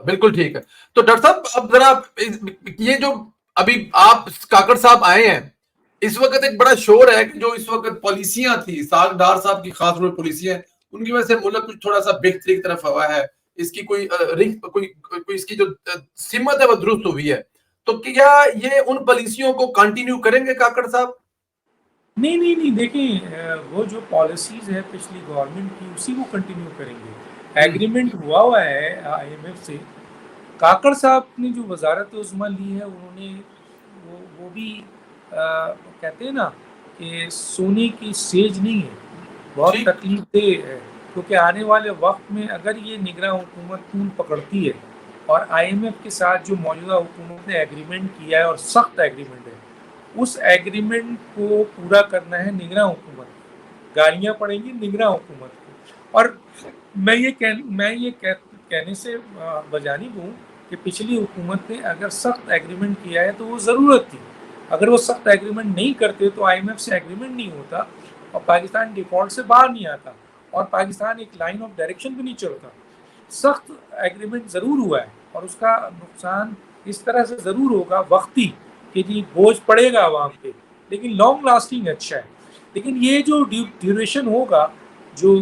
بالکل ٹھیک ہے. تو ڈاکٹر صاحب اب ذرا یہ جو ابھی آپ کاکڑ صاحب آئے ہیں، اس وقت ایک بڑا شور ہے کہ جو اس وقت پالیسیاں تھی ساگ ڈار صاحب کی خاص طور پالیسیاں، ان کی وجہ سے ملک کچھ تھوڑا سا بہتری کی طرف ہوا ہے. اس کی کوئی کوئی اس کی جو سمت ہے وہ درست ہوئی ہے. تو کیا یہ ان پالیسیوں کو کنٹینیو کریں گے کاکڑ صاحب؟ نہیں دیکھیں وہ جو پالیسیز ہے پچھلی گورنمنٹ کی اسی کو کنٹینیو کریں گے. ایگریمنٹ ہوا ہے آئی ایم ایف سے. کاکڑ صاحب نے جو وزارت عظمیٰ لی ہے انہوں نے وہ بھی کہتے ہیں نا کہ سونے کی سیج نہیں ہے، بہت ٹھیک. تکلیف دہ ہے. کیونکہ آنے والے وقت میں اگر یہ نگراں حکومت طول پکڑتی ہے اور آئی ایم ایف کے ساتھ جو موجودہ حکومت نے ایگریمنٹ کیا ہے اور سخت ایگریمنٹ ہے، اس ایگریمنٹ کو پورا کرنا ہے نگراں حکومت کو. گالیاں پڑیں گی نگراں حکومت کو. اور میں یہ کہنے سے بجانب ہوں کہ پچھلی حکومت نے اگر سخت ایگریمنٹ کیا ہے تو وہ ضرورت تھی. اگر وہ سخت ایگریمنٹ نہیں کرتے تو آئی ایم ایف سے ایگریمنٹ نہیں ہوتا اور پاکستان ڈیفالٹ سے باہر نہیں آتا اور پاکستان ایک لائن آف ڈائریکشن بھی نہیں چلتا. سخت ایگریمنٹ ضرور ہوا ہے اور اس کا نقصان اس طرح سے ضرور ہوگا وقتی کہ جی بوجھ پڑے گا عوام پہ، لیکن لانگ لاسٹنگ اچھا ہے. لیکن یہ جو ڈیوریشن ہوگا جو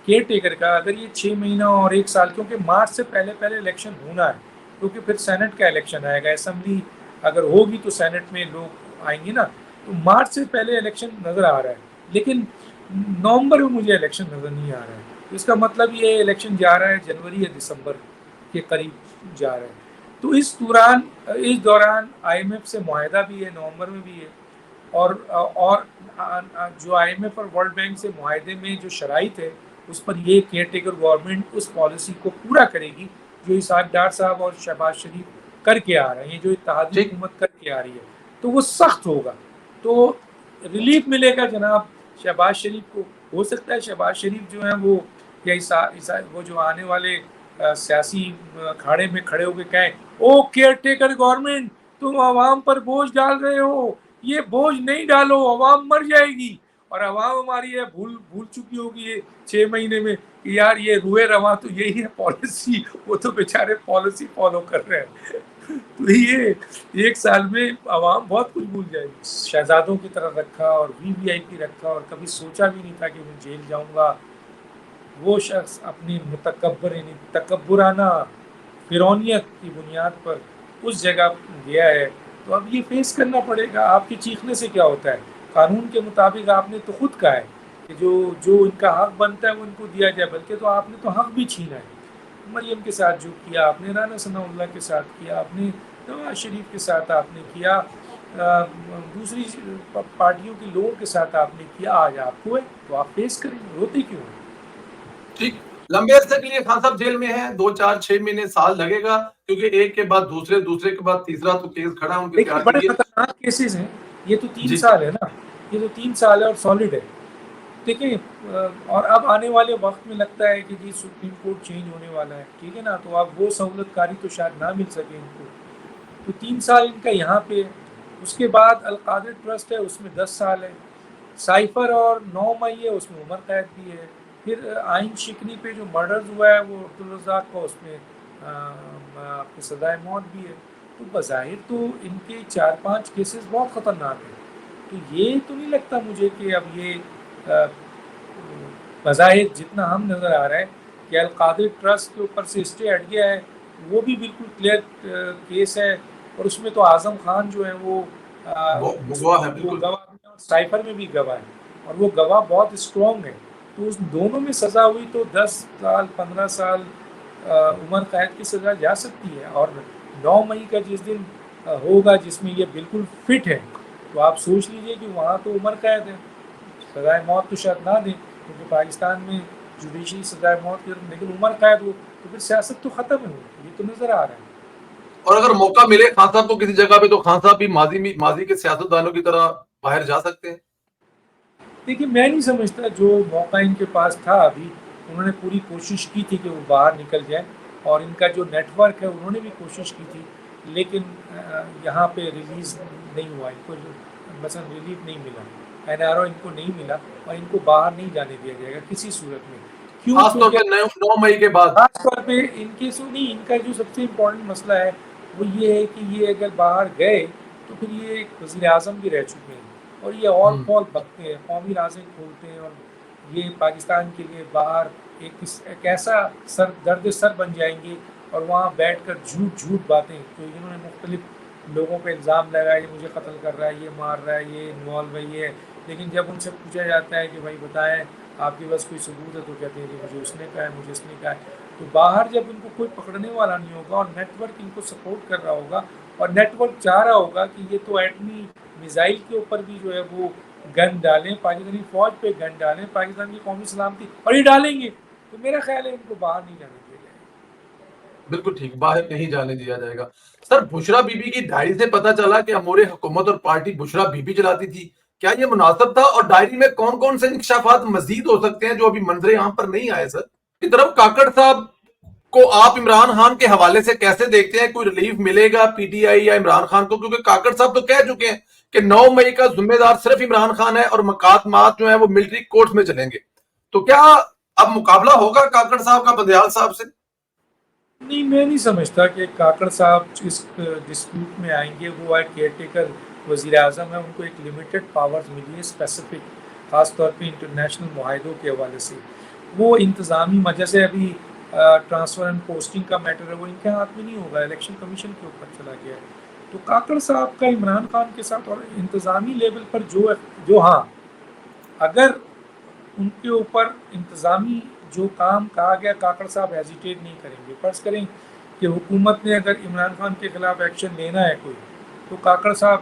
کیئر ٹیکر کا، اگر یہ 6 مہینہ اور 1 سال، کیونکہ مارچ سے پہلے الیکشن ہونا ہے، کیونکہ پھر سینٹ کا الیکشن آئے گا. اسمبلی اگر ہوگی تو سینٹ میں لوگ آئیں گے نا، تو مارچ سے پہلے الیکشن نظر آ رہا ہے. لیکن نومبر میں مجھے الیکشن نظر نہیں آ رہا ہے. اس کا مطلب یہ الیکشن جا رہا ہے جنوری یا دسمبر کے قریب جا رہا ہے. تو اس دوران آئی ایم ایف سے معاہدہ بھی ہے، نومبر میں بھی ہے. اور جو آئی ایم ایف اور ورلڈ بینک سے معاہدے میں جو شرائط ہے اس پر یہ کیئر ٹیکر گورنمنٹ اس پالیسی کو پورا کرے گی جو اسحاق ڈار صاحب اور شہباز شریف کر کے آ رہے ہیں، جو اتحادی ٹھیک. حکومت کر کے آ رہی ہے. تو وہ سخت ہوگا تو ریلیف ملے گا جناب شہباز شریف کو. ہو سکتا ہے شہباز شریف جو ہیں وہ جو آنے والے سیاسی کھاڑے میں کھڑے ہو کے کہیں او کیئر ٹیکر گورنمنٹ تم عوام پر بوجھ ڈال رہے ہو، یہ بوجھ نہیں ڈالو، عوام مر جائے گی. اور عوام ہماری ہے بھول چکی ہوگی یہ 6 مہینے میں کہ یار یہ روئے رواں تو یہی ہے پالیسی. وہ تو بیچارے پالیسی فالو کر رہے ہیں. تو یہ 1 سال میں عوام بہت کچھ بھول جائے گی. شہزادوں کی طرح رکھا اور وی آئی پی رکھا اور کبھی سوچا بھی نہیں تھا کہ میں جیل جاؤں گا، وہ شخص اپنی تکبرانہ فرعونیت کی بنیاد پر اس جگہ گیا ہے. تو اب یہ فیس کرنا پڑے گا. آپ کے چیخنے سے کیا ہوتا ہے؟ قانون کے مطابق آپ نے تو خود کہا ہے کہ جو ان کا حق بنتا ہے وہ ان کو دیا جائے، بلکہ تو آپ نے تو حق بھی چھینا ہے. مریم کے ساتھ جو کیا آپ نے، رانا ثناء اللہ کے ساتھ کیا آپ نے، نواز شریف کے ساتھ آپ نے کیا، دوسری پارٹیوں کے لوگوں کے ساتھ آپ نے کیا، آج آپ کو ہے تو آپ فیس کریں. روتے کیوں ہیں؟ ٹھیک. لمبے عرصے کے لیے خان صاحب جیل میں ہیں، 2 4 6 مہینے سال لگے گا، کیونکہ ایک کے بعد دوسرے کے بعد تیسرا تو کیس کھڑا ہے ان کے دیکھیے تہاڑ کے بڑے لیے. خطرناک کیسز ہیں. یہ تو 3 جی. سال ہے نا، یہ تو 3 سال ہے اور سالڈ ہے. دیکھیں اور اب آنے والے وقت میں لگتا ہے کہ جی سپریم کورٹ چینج ہونے والا ہے، ٹھیک ہے نا، تو اب وہ سہولت کاری تو شاید نہ مل سکے ان کو. تو 3 سال ان کا یہاں پہ. اس کے بعد القادر ٹرسٹ ہے، اس میں 10 سال ہے. سائفر اور 9 مئی ہے، اس میں عمر قید بھی ہے. پھر آئین شکنی پہ جو مرڈرز ہوا ہے وہ عبدالرزاق کا، اس میں سزائے موت بھی ہے. تو بظاہر تو ان کے 4 5 کیسز بہت خطرناک ہیں. تو یہ تو نہیں لگتا مجھے کہ اب یہ بظاہر جتنا ہم نظر آ رہا ہے کہ القادر ٹرسٹ کے اوپر سے اسٹے ہٹ گیا ہے، وہ بھی بالکل کلیئر کیس ہے. اور اس میں تو اعظم خان جو ہے وہ اس گواہ ہے میں وہ بالکل. گواہ بھی ہے اور سائفر میں بھی گواہ ہے اور وہ گواہ بہت اسٹرانگ ہے. تو اس دونوں میں سزا ہوئی تو 10 سال 15 سال عمر قید کی سزا جا سکتی ہے. اور 9 مئی کا جس دن ہوگا جس میں یہ بالکل فٹ ہے، تو آپ سوچ لیجئے کہ وہاں تو عمر قید ہے. سزائے موت تو شاید نہ دیں کیونکہ پاکستان میں جوڈیشری سزائے موت کی، لیکن عمر قید ہو تو پھر سیاست تو ختم ہے. یہ تو نظر آ رہا ہے. اور اگر موقع ملے خان صاحب کو کسی جگہ پہ تو خان صاحب بھی ماضی کے سیاستدانوں کی طرح باہر جا سکتے ہیں. دیکھیے میں نہیں سمجھتا، جو موقع ان کے پاس تھا ابھی انہوں نے پوری کوشش کی تھی کہ وہ باہر نکل جائیں، اور ان کا جو نیٹ ورک ہے انہوں نے بھی کوشش کی تھی، لیکن یہاں پہ ریلیز نہیں ہوا ان کو. مثلا ریلیف نہیں ملا، این آر او ان کو نہیں ملا اور ان کو باہر نہیں جانے دیا جائے گا کسی صورت میں. کیوں؟ خاص طور کیونکہ پہ 9 مئی کے بعد. خاص طور پہ ان کے نہیں، ان کا جو سب سے امپورٹنٹ مسئلہ ہے وہ یہ ہے کہ یہ اگر باہر گئے تو پھر یہ ایک وزیر اعظم بھی رہ چکے ہیں اور یہ اور پھول بکتے ہیں، قومی رازیں کھولتے ہیں، اور یہ پاکستان کے لیے باہر ایک ایسا درد سر بن جائیں گے، اور وہاں بیٹھ کر جھوٹ باتیں تو انہوں نے مختلف لوگوں پہ الزام لگایا، یہ مجھے قتل کر رہا ہے، یہ مار رہا ہے، یہ انوالو ہے، یہ ہے. لیکن جب ان سے پوچھا جاتا ہے کہ بھائی بتائیں آپ کے پاس کوئی ثبوت ہے، تو کہتے ہیں کہ مجھے اس نے کہا ہے، مجھے اس نے کہا ہے. تو باہر جب ان کو کوئی پکڑنے والا نہیں ہوگا اور نیٹ ورک ان کو سپورٹ کر رہا ہوگا، اور نیٹ ورک چاہ رہا ہوگا کہ یہ تو ایٹمی میزائل کے اوپر بھی جو ہے وہ گن ڈالیں، پاکستانی فوج پہ گن ڈالیں، پاکستان کی قومی سلامتی، اور یہ ڈالیں گے، تو میرا خیال ہے ان کو باہر نہیں جانے دیا جائے گا. بالکل ٹھیک، باہر نہیں جانے دیا جائے گا. سر، بشرا بی بی کی ڈائری سے پتا چلا کہ امور حکومت اور پارٹی بشرا بی بی چلاتی تھی. کیا یہ مناسب تھا؟ اور ڈائری میں کون کون سے انکشافات مزید ہو سکتے ہیں جو ابھی منظر عام پر نہیں آئے؟ سر کی طرف کاکڑ صاحب کو آپ عمران خان کے حوالے سے کیسے دیکھتے ہیں؟ کوئی ریلیف ملے گا پی ٹی آئی یا عمران خان کو؟ کیونکہ کاکڑ صاحب تو کہہ چکے ہیں کہ 9 مئی کا ذمہ دار صرف عمران خان ہے اور مقدمات جو ہیں وہ ملٹری کورٹس میں چلیں گے. تو کیا اب مقابلہ ہوگا کاکڑ صاحب کا بندیال صاحب سے؟ نہیں، میں نہیں سمجھتا کہ کاکڑ صاحب اس ڈسپیوٹ میں آئیں گے. وہ ایک کیئر ٹیکر وزیر اعظم ہے، ان کو ایک لمیٹڈ پاورز ملی ہے اسپیسیفک، خاص طور پہ انٹرنیشنل معاہدوں کے حوالے سے. وہ انتظامی جیسے ابھی ٹرانسفر اینڈ پوسٹنگ کا میٹر ہے، وہ ان کے ہاتھ میں نہیں ہوگا، الیکشن کمیشن کے اوپر چلا گیا ہے. تو کاکڑ صاحب کا عمران خان کے ساتھ اور انتظامی لیول پر جو ہاں اگر ان کے اوپر انتظامی جو کام کہا گیا، کاکڑ صاحب ہیزیٹیٹ نہیں کریں گے. فرض کریں کہ حکومت نے اگر عمران خان کے خلاف ایکشن لینا ہے کوئی، تو کاکڑ صاحب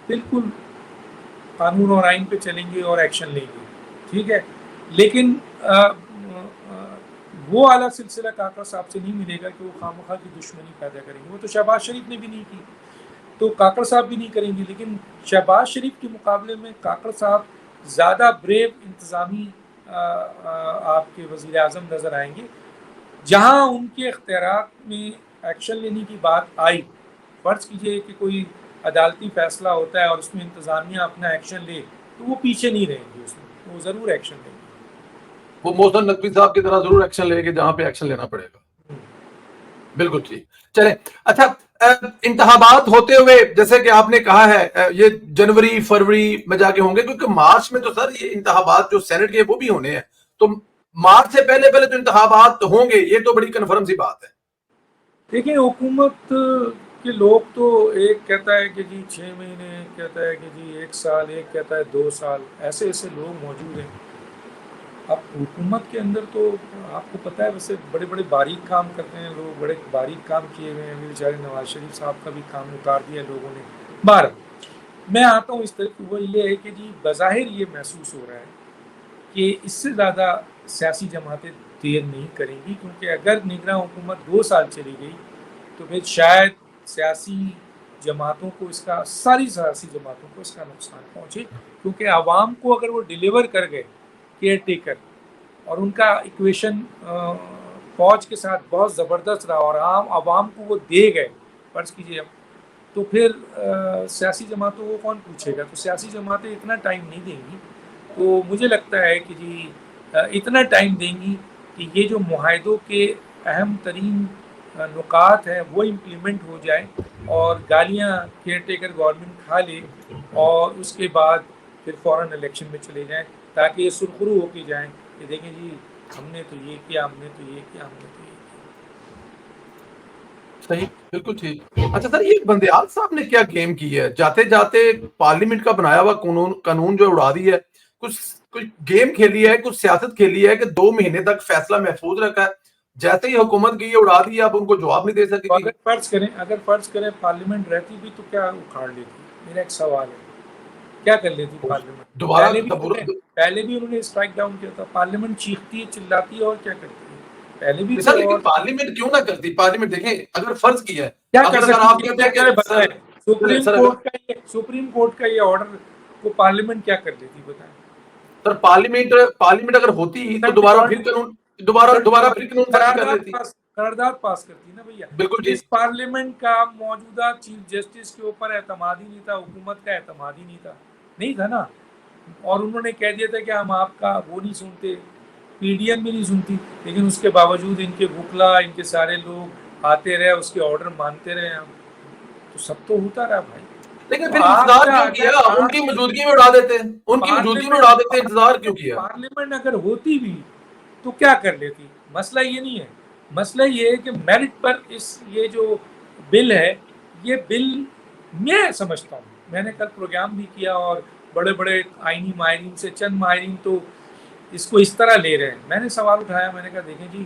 بالکل قانون اور آئین پہ چلیں گے اور ایکشن لیں گے، ٹھیک ہے. لیکن وہ اعلیٰ سلسلہ کاکڑ صاحب سے نہیں ملے گا کہ وہ خامخواہ کی دشمنی پیدا کریں گے. وہ تو شہباز شریف نے بھی نہیں کی، تو کاکڑ صاحب بھی نہیں کریں گے. لیکن شہباز شریف کے مقابلے میں کاکڑ صاحب زیادہ بریو انتظامی آپ کے وزیر اعظم نظر آئیں گے. جہاں ان کے اختیارات میں ایکشن لینے کی بات آئی، فرض کیجئے کہ کوئی عدالتی فیصلہ ہوتا ہے اور اس میں انتظامیہ اپنا ایکشن لے، تو وہ پیچھے نہیں رہیں گے، اس میں وہ ضرور ایکشن لیں گے. وہ محسن نقوی صاحب کی طرح ضرور ایکشن لے گے جہاں پہ ایکشن لینا پڑے گا. بالکل ٹھیک. چلیں، اچھا، انتخابات ہوتے ہوئے جیسے کہ آپ نے کہا ہے یہ جنوری فروری میں جا کے ہوں گے، کیونکہ مارچ میں تو سر یہ انتخابات جو سینٹ کے وہ بھی ہونے ہیں، تو مارچ سے پہلے تو انتخابات ہوں گے، یہ تو بڑی کنفرم سی بات ہے. دیکھیں، حکومت کے لوگ تو ایک کہتا ہے کہ جی 6 مہینے، ایک کہتا ہے کہ جی 1 سال، ایک کہتا ہے 2 سال، ایسے ایسے لوگ موجود ہیں. اب حکومت کے اندر تو آپ کو پتہ ہے ویسے بڑے بڑے باریک کام کرتے ہیں لوگ، بڑے باریک کام کیے ہوئے ہیں. بیچارے نواز شریف صاحب کا بھی کام اتار دیا لوگوں نے. بہر میں آتا ہوں اس طرح، وہ یہ ہے کہ جی بظاہر یہ محسوس ہو رہا ہے کہ اس سے زیادہ سیاسی جماعتیں دیر نہیں کریں گی، کیونکہ اگر نگراں حکومت 2 سال چلی گئی تو پھر شاید سیاسی جماعتوں کو ساری سیاسی جماعتوں کو اس کا نقصان پہنچے. کیونکہ عوام کو اگر وہ ڈیلیور کر گئے کیئر ٹیکر، اور ان کا ایکویشن فوج کے ساتھ بہت زبردست رہا اور عوام کو وہ دے گئے، فرض کیجیے، تو پھر سیاسی جماعتوں کو کون پوچھے گا؟ تو سیاسی جماعتیں اتنا ٹائم نہیں دیں گی. تو مجھے لگتا ہے کہ جی اتنا ٹائم دیں گی کہ یہ جو معاہدوں کے اہم ترین نکات ہیں وہ امپلیمنٹ ہو جائیں، اور گالیاں کیئر ٹیکر گورنمنٹ کھا لے، اور اس کے بعد پھر فوراً الیکشن میں چلے جائیں، تاکہ یہ سرخرو ہو کے جائیں کہ دیکھیں جی ہم نے تو یہ کیا، ہم نے تو یہ کیا، ہم نے تو یہ کیا. صحیح، بالکل ٹھیک. اچھا سر، یہ بندیال صاحب نے کیا گیم کی ہے؟ جاتے جاتے پارلیمنٹ کا بنایا ہوا قانون جو اڑا دی ہے، کچھ گیم کھیلی ہے، کچھ سیاست کھیلی ہے کہ 2 مہینے تک فیصلہ محفوظ رکھا ہے، جیسے ہی حکومت کی یہ اڑا دی، اب ان کو جواب نہیں دے سکے تو گی. اگر فرض کریں پارلیمنٹ رہتی بھی تو کیا اکھاڑ لیتی؟ میرا ایک سوال ہے، کیا کر لیتی پارلیمنٹ؟ دوبارہ پہلے بھی انہوں نے اسٹرائک ڈاؤن کیا تھا. پارلیمنٹ چیختی ہے، چلاتی ہے، اور کیا کرتی ہے؟ پہلے بھی سر تو. لیکن اور پارلیمنٹ کیوں نہ کرتی؟ پارلیمنٹ دیکھیں، اگر فرض کیا ہے، کیا کر اگر آپ سکتی کہتے ہیں ہے؟ کہ بتائیں. سر سپریم کورٹ کا یہ آرڈر کو پارلیمنٹ کیا کر لیتی؟ بتائیں. سر پارلیمنٹ اگر ہوتی ہی تو دوبارہ پھر قانون سازی کر لیتی. قرارداد پاس کرتی نا بھیا. بالکل ٹھیک. اس پارلیمنٹ کا موجودہ چیف جسٹس کے اوپر اعتماد ہی نہیں تھا، حکومت کا اعتماد ہی نہیں تھا نا. اور انہوں نے کہہ دیا تھا کہ ہم آپ کا وہ نہیں سنتے، پی ڈی ایم بھی نہیں سنتی، لیکن اس کے باوجود ان کے وکلا، ان کے سارے لوگ آتے رہے، اس کے آرڈر مانتے رہے ہم، تو سب تو ہوتا رہا بھائی. لیکن پھر انتظار کیوں کیا؟ ان کی موجودگی میں اڑا دیتے ہیں، ان کی موجودگی میں اڑا دیتے ہیں، انتظار کیوں کیا؟ پارلیمنٹ اگر ہوتی بھی تو کیا کر لیتی؟ مسئلہ یہ نہیں ہے، مسئلہ یہ ہے کہ میرٹ پر یہ جو بل ہے، یہ بل میں سمجھتا ہوں، میں نے کل پروگرام بھی کیا اور بڑے بڑے آئینی ماہرین سے چند ماہرین تو اس کو اس طرح لے رہے ہیں. میں نے سوال اٹھایا، میں نے کہا دیکھیں جی